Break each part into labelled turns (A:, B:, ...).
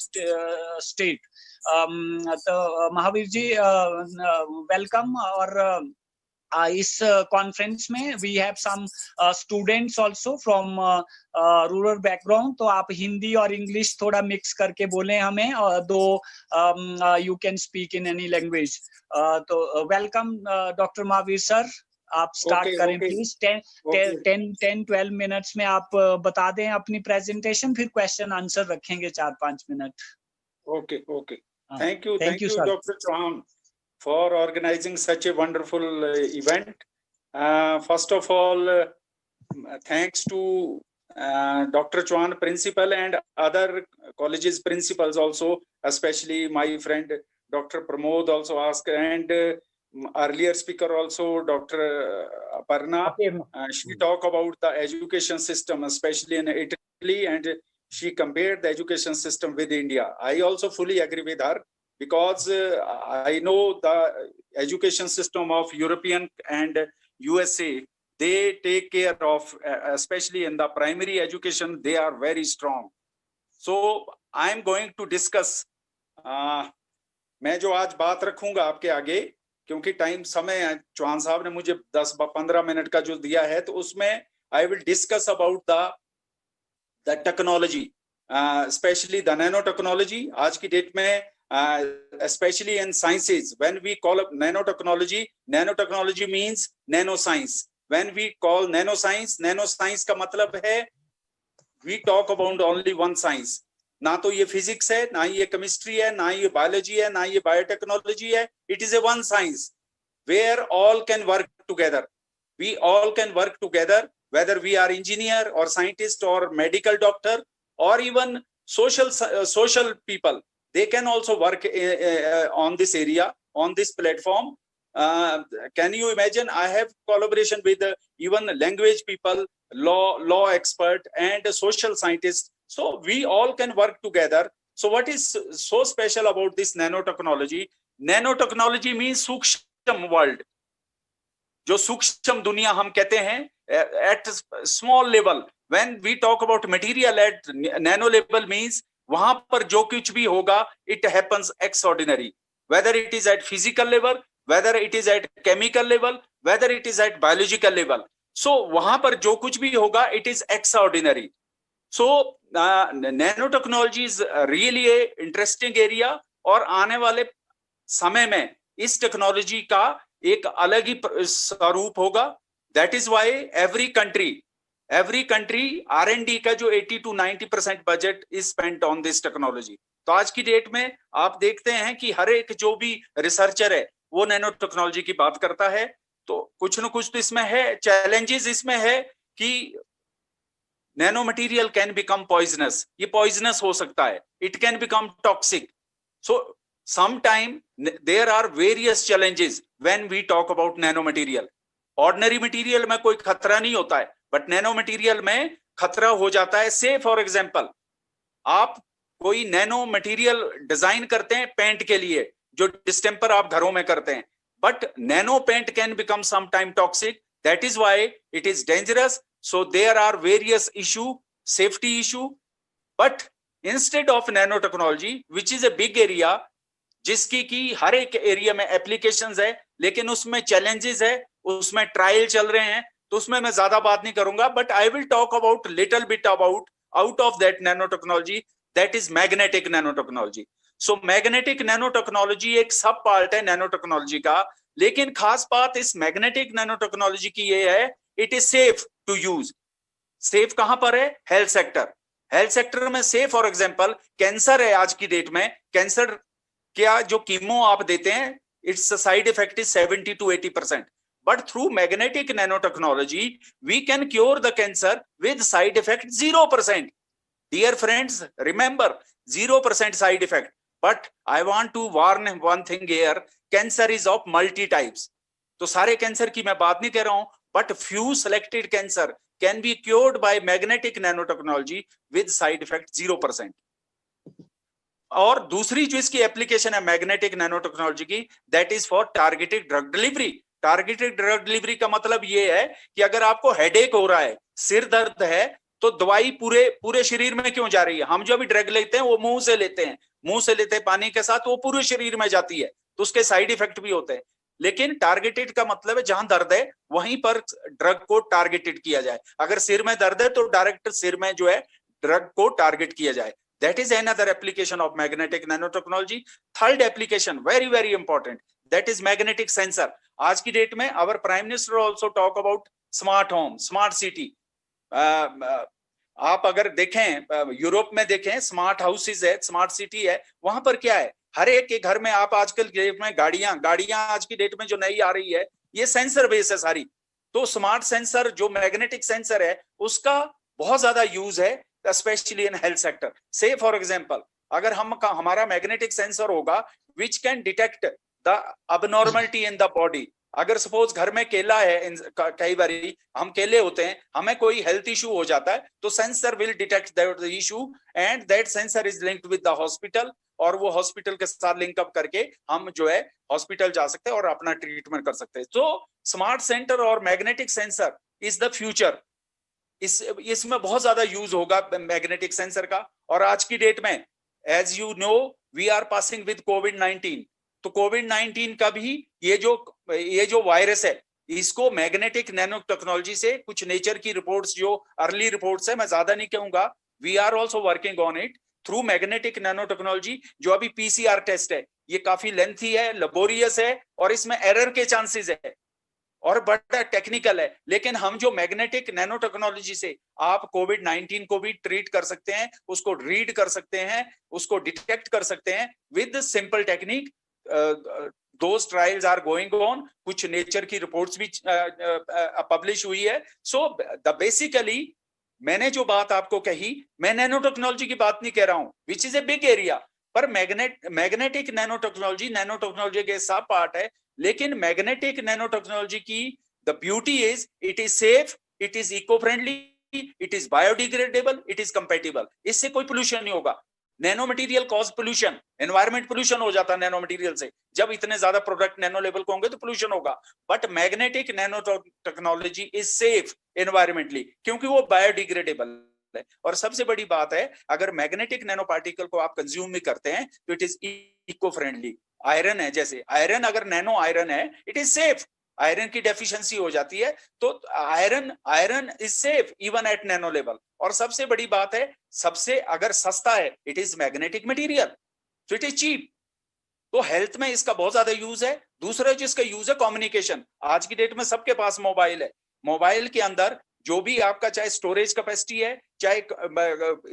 A: state. तो Mahavir ji welcome. और इस कॉन्फ्रेंस में we have some students also from rural background, तो आप हिंदी और इंग्लिश थोड़ा मिक्स करके बोलें हमें, और दो you can speak in any language. तो वेलकम डॉक्टर महावीर सर, आप स्टार्ट करें प्लीज। 10-12 मिनट्स में आप बता दें अपनी प्रेजेंटेशन, फिर क्वेश्चन आंसर रखेंगे 4-5 मिनट।
B: Okay okay, thank you doctor Chauhan for organizing such a wonderful event. First of all, thanks to Dr. Chauhan principal and other colleges principals also, especially my friend Dr. Pramod also asked, and earlier speaker also Dr. Aparna. She talked about the education system, especially in Italy, and she compared the education system with India. I also fully agree with her, because I know the education system of European and USA, they take care of, especially in the primary education, they are very strong. So I am going to discuss, मैं जो आज बात रखूंगा आपके आगे, क्योंकि time समय चौहान साहब ने मुझे 10-15 मिनट का जो दिया है, तो उसमें I will discuss about the technology, especially the nanotechnology. आज की डेट में especially in sciences, when we call up nanotechnology means nanoscience. When we call nanoscience का मतलब है we talk about only one science. ना तो ये फिजिक्स है, ना ये केमिस्ट्री है, ना ये बायोलॉजी है, ना ये बायोटेक्नोलॉजी है. It is a one science where all can work together. We all can work together, whether we are engineer or scientist or medical doctor or even social people. They can also work on this area, on this platform. Can you imagine? I have collaboration with even language people, law expert, and social scientists. So we all can work together. So what is so special about this nanotechnology? Nanotechnology means सूक्ष्म world. जो सूक्ष्म दुनिया हम कहते हैं, at small level. When we talk about material at nano level means वहां पर जो कुछ भी होगा, it happens extraordinary, whether it is at physical level, whether it is at chemical level, whether it is at biological level. So वहां पर जो कुछ भी होगा, it is extraordinary. So nanotechnology is really a interesting area, और आने वाले समय में इस टेक्नोलॉजी का एक अलग ही स्वरूप होगा. That is why every country R&D का जो 80-90% budget is spent on this technology. तो आज की डेट में आप देखते हैं कि हर एक जो भी रिसर्चर है वो नैनो टेक्नोलॉजी की बात करता है. तो कुछ न कुछ तो इसमें है, चैलेंजेस इसमें है कि nano material can become poisonous. ये पॉइजनस हो सकता है, it can become toxic. So sometime there are various challenges when we talk about nano material. Ordinary material में कोई खतरा नहीं होता है, बट नैनो मटेरियल में खतरा हो जाता है. से फॉर एग्जांपल आप कोई नैनो मटेरियल डिजाइन करते हैं पेंट के लिए, जो डिस्टेंपर आप घरों में करते हैं, but nano paint can become some time toxic. That is why it is dangerous. So there are various issue, safety issue. But instead of nano technology which is a big area, जिसकी की हर एक area में applications है, लेकिन उसमें challenges है, उसमें trial चल रहे हैं, तो उसमें मैं ज्यादा बात नहीं करूंगा. But I will talk about little bit about out of that nano technology, that is magnetic nano technology. So magnetic nano technology एक सब पार्ट है नैनो टेक्नोलॉजी का, लेकिन खास बात इस मैग्नेटिक नैनो टेक्नोलॉजी की ये है, it is safe to use. Safe कहां पर है? Health sector. हेल्थ सेक्टर में सेफ. फॉर एग्जाम्पल कैंसर है, आज की डेट में कैंसर क्या जो कीमो आप देते हैं, it's side effect is 70-80%. But through magnetic nanotechnology, we can cure the cancer with side effect 0%. Dear friends, remember 0% side effect. But I want to warn one thing here: cancer is of multi types. तो सारे cancer की मैं बात नहीं कर रहा हूं, but few selected cancer can be cured by magnetic nanotechnology with side effect 0%. और दूसरी जो इसकी एप्लीकेशन है मैग्नेटिक नैनोटेक्नोलॉजी की, that is for targeted drug delivery. Targeted drug delivery का मतलब ये है कि अगर आपको हेडेक हो रहा है, सिर दर्द है, तो दवाई पूरे पूरे शरीर में क्यों जा रही है? हम जो भी ड्रग लेते हैं वो मुंह से लेते हैं, मुंह से लेते हैं पानी के साथ, वो पूरे शरीर में जाती है, तो उसके साइड इफेक्ट भी होते हैं। लेकिन टारगेटेड का मतलब है जहां दर्द है वहीं पर ड्रग को टारगेटेड किया जाए। अगर सिर में दर्द है तो डायरेक्ट सिर में जो है ड्रग को टारगेट किया जाए। That is another application of magnetic nano technology. Third application very very important, that is magnetic sensor. आज की डेट में our prime minister also talk about smart home, smart city. आप अगर देखें यूरोप में देखें, स्मार्ट हाउसेज है, smart city है, वहां पर क्या है, हर एक के घर में आप आजकल डेट में गाड़ियां आज की डेट में जो नई आ रही है ये सेंसर बेस है सारी। तो स्मार्ट सेंसर जो मैग्नेटिक सेंसर है उसका बहुत ज्यादा यूज है, स्पेशली इन हेल्थ सेक्टर। से फॉर एग्जांपल अगर हमारा मैग्नेटिक सेंसर होगा which can detect the abnormality in the body. अगर सपोज घर में केला है, कई बार हम केले होते हैं, हमें कोई हेल्थ इशू हो जाता है तो sensor will detect that issue and that sensor is linked with the hospital, और वो हॉस्पिटल के साथ लिंकअप करके हम जो है हॉस्पिटल जा सकते हैं और अपना ट्रीटमेंट कर सकते हैं। तो स्मार्ट सेंटर और magnetic sensor is the future. इसमें बहुत ज्यादा यूज होगा मैग्नेटिक सेंसर का। और आज की डेट में as you know we are passing with कोविड-19, तो कोविड-19 का भी ये जो वायरस है इसको मैग्नेटिक नैनो टेक्नोलॉजी से, कुछ नेचर की रिपोर्ट्स जो अर्ली रिपोर्ट्स है, मैं ज्यादा नहीं कहूंगा, we are also working on it through magnetic nano technology. जो अभी पीसीआर टेस्ट है ये काफी लेंथी है, लेबोरियस है और इसमें एरर के चांसेस है और बड़ा टेक्निकल है, लेकिन हम जो मैग्नेटिक नैनो टेक्नोलॉजी से आप कोविड-19 को भी ट्रीट कर सकते हैं, उसको रीड कर सकते हैं, उसको डिटेक्ट कर सकते हैं with simple technique. Those trials are going on, कुछ नेचर की रिपोर्ट्स भी पब्लिश हुई है। सो द बेसिकली मैंने जो बात आपको कही, मैं नैनो टेक्नोलॉजी की बात नहीं कह रहा हूं which is a big area, पर मैग्नेटिक नैनो टेक्नोलॉजी के सब पार्ट है। लेकिन मैग्नेटिक नैनो टेक्नोलॉजी की the beauty is it is safe, it is eco friendly, it is biodegradable, it is compatible. इससे कोई पोल्यूशन नहीं होगा। Nano material cause pollution, environment pollution हो जाता है नैनो मटेरियल से, जब इतने ज्यादा प्रोडक्ट नैनो लेवल को होंगे तो पोल्यूशन होगा। But magnetic nano technology is safe environmentally क्योंकि वो बायोडिग्रेडेबल है। और सबसे बड़ी बात है, अगर मैग्नेटिक नैनो पार्टिकल को आप कंज्यूम भी करते हैं तो it is eco friendly. Iron है, जैसे आयरन अगर नैनो आयरन है इट इज सेफ, आयरन की डेफिशिएंसी हो जाती है तो iron is safe even at nano level. और सबसे बड़ी बात है, सबसे अगर सस्ता है इट इज मैग्नेटिक मटेरियल, तो इट इज चीप। तो हेल्थ में इसका बहुत ज्यादा यूज है। दूसरा जिसका यूज है कम्युनिकेशन। आज की डेट में सबके पास मोबाइल है, मोबाइल के अंदर जो भी आपका चाहे स्टोरेज कैपेसिटी है, चाहे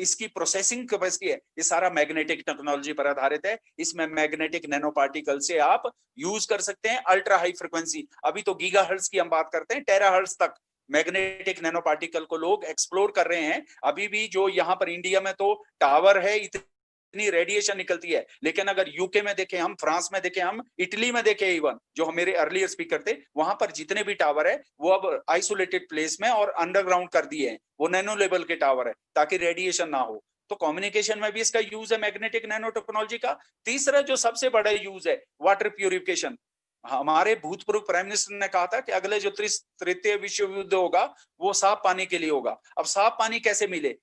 B: इसकी प्रोसेसिंग कैपेसिटी है, ये सारा मैग्नेटिक टेक्नोलॉजी पर आधारित है। इसमें मैग्नेटिक नैनो पार्टिकल से आप यूज कर सकते हैं अल्ट्रा हाई फ्रिक्वेंसी। अभी तो गीगाहर्ट्ज की हम बात करते हैं, टेराहर्ट्ज तक मैग्नेटिक नैनो पार्टिकल को लोग एक्सप्लोर कर रहे हैं। अभी भी जो यहाँ पर इंडिया में तो टावर है, इतनी रेडिएशन निकलती है, लेकिन अगर यूके में देखें हम, फ्रांस में देखें हम, इटली में देखें, इवन जो मेरे अर्लियर स्पीकर थे, वहां पर जितने भी टावर है वो अब आइसोलेटेड प्लेस में और अंडरग्राउंड कर दिए हैं, वो नैनो लेवल के टावर है ताकि रेडिएशन ना हो। तो कम्युनिकेशन में भी इसका यूज है मैग्नेटिक नैनो टेक्नोलॉजी का। तीसरा जो सबसे बड़ा यूज है वाटर प्यूरिफिकेशन। हमारे भूतपूर्व प्राइम मिनिस्टर ने कहा था कि अगले जो तृतीय विश्व युद्ध होगा वो साफ पानी के लिए होगा। अब साफ पानी कैसे मिले?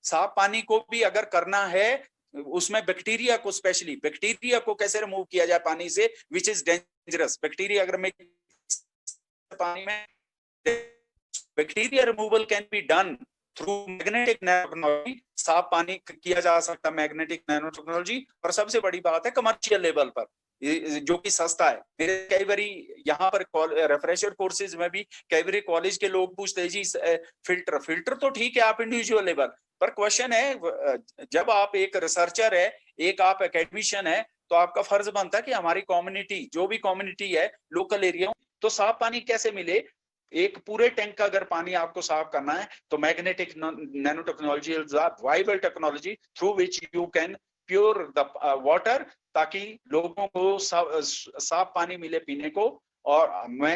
B: साफ पानी को भी अगर करना है, उसमें बैक्टीरिया को, स्पेशली बैक्टीरिया को कैसे रिमूव किया जाए पानी से, विच इज डेंजरस। बैक्टीरिया अगर पानी में, bacteria removal can be done through magnetic nano technology. साफ पानी किया जा सकता मैग्नेटिक नैनो टेक्नोलॉजी। और सबसे बड़ी बात है कमर्शियल लेवल पर, जो कि सस्ता है। मेरे कई बारी यहाँ पर रेफ्रेशर कोर्सेज में भी कई बारी कॉलेज के लोग पूछते हैं जी फिल्टर तो ठीक है आप इंडिविजुअल लेवल पर, क्वेश्चन है जब आप एक रिसर्चर है, एक आप एकेडमिशियन है, तो आपका फर्ज बनता है कि हमारी कम्युनिटी, जो भी कम्युनिटी है लोकल एरिया, तो साफ पानी कैसे मिले। एक पूरे टैंक का अगर पानी आपको साफ करना है तो magnetic nano technology is a viable technology through which you can pure the water, ताकि लोगों को साफ पानी मिले पीने को। और मैं